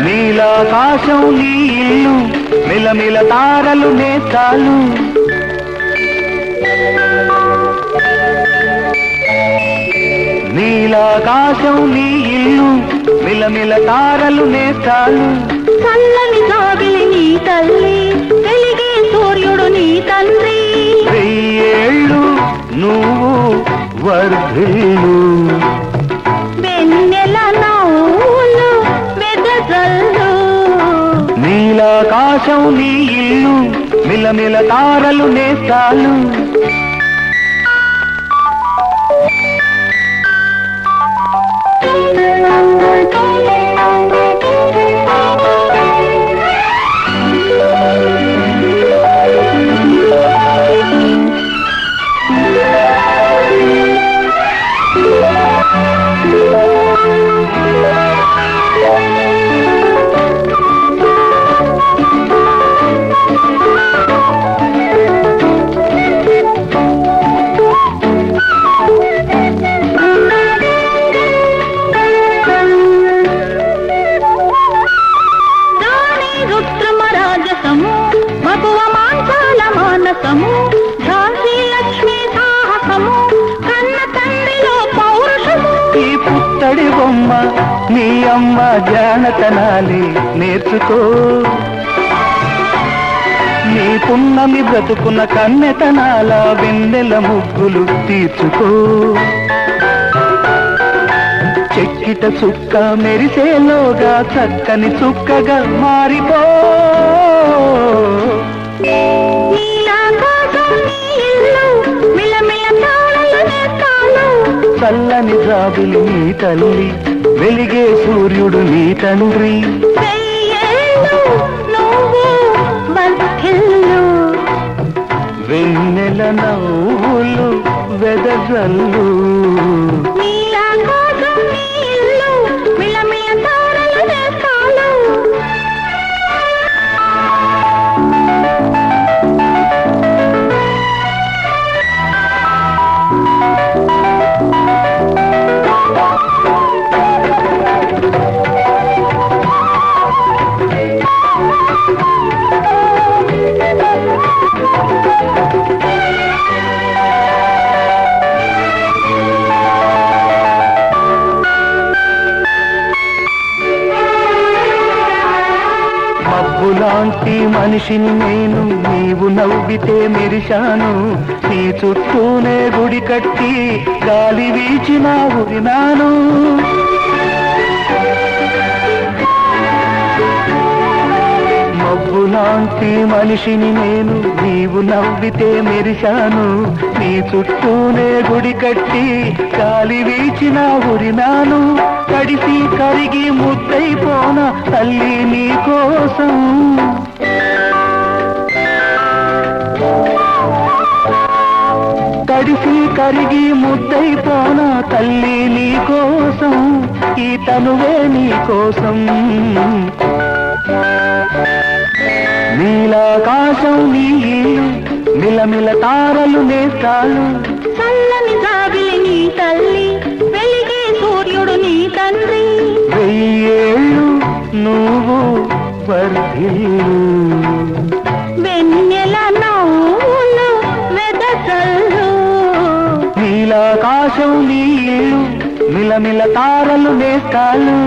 నీలాకాశం నీ ఇల్లు, మిలమిల తారలు నేస్తాలు. నీలాకాశం నీ ఇల్లు, మిలమిల తారలు నేస్తాలు. చల్లని జాబిలి నీ తల్లి, వెలిగే సూర్యుడు నీ తండ్రి. వెయ్యేళ్ళు నువ్వు వర్ధిల్లు, వెన్నెల నవ్వులు వెదజల్లు. నీలాకాశం నీ ఇల్లు, మిలమిల తారలు నేస్తాలు. ఝాన్సీ లక్ష్మీ సాహసము, కన్న తండ్రిలో పౌరుషము. ఈ పుత్తడి బొమ్మ నీ అమ్మ జానతనాలి నేర్చుకో. నీ పున్నమి బ్రతుకున్న కన్నెతనాల వెన్నెల ముగ్గులు తీర్చుకో. చెక్కిట చుక్క మెరిసేలోగా చక్కని చుక్కగా మారిపో. చల్లని జాబిలి నీ తల్లి, వెలిగే సూర్యుడు నీ తండ్రి. వెన్నెల నవ్వులు వెదజల్లు. మబ్బులాంటి మనిషిని నేను, నీవు నవ్వితే మెరిశాను. నీ చుట్టూనే గుడి కట్టి గాలి వీచిన ఉరినాను. మబ్బులాంటి మనిషిని నేను, నీవు నవ్వితే మెరిశాను. నీ చుట్టూనే గుడి కట్టి గాలి వీచిన ఉరినాను. కడిసి కరిగి ముద్దైపోన తల్లి నీ కోసం. కడిసి కరిగి ముద్దైపోన తల్లి నీ కోసం. ఈ తనువే నీ కోసం. నీలాకాశం నీ ఇల్లు, మిలమిల తారలు నేస్తాలు. చల్లని జాబిలి నీ తల్లి, వెలిగే సూర్యుడు నీ తండ్రి. వెయ్యేళ్ళు నువ్వు వర్ధిల్లు, వెన్నెల నవ్వులు వెదజల్లు. నీలాకాశం నీ ఇల్లు, మిలమిల తారలు నేస్తాలు.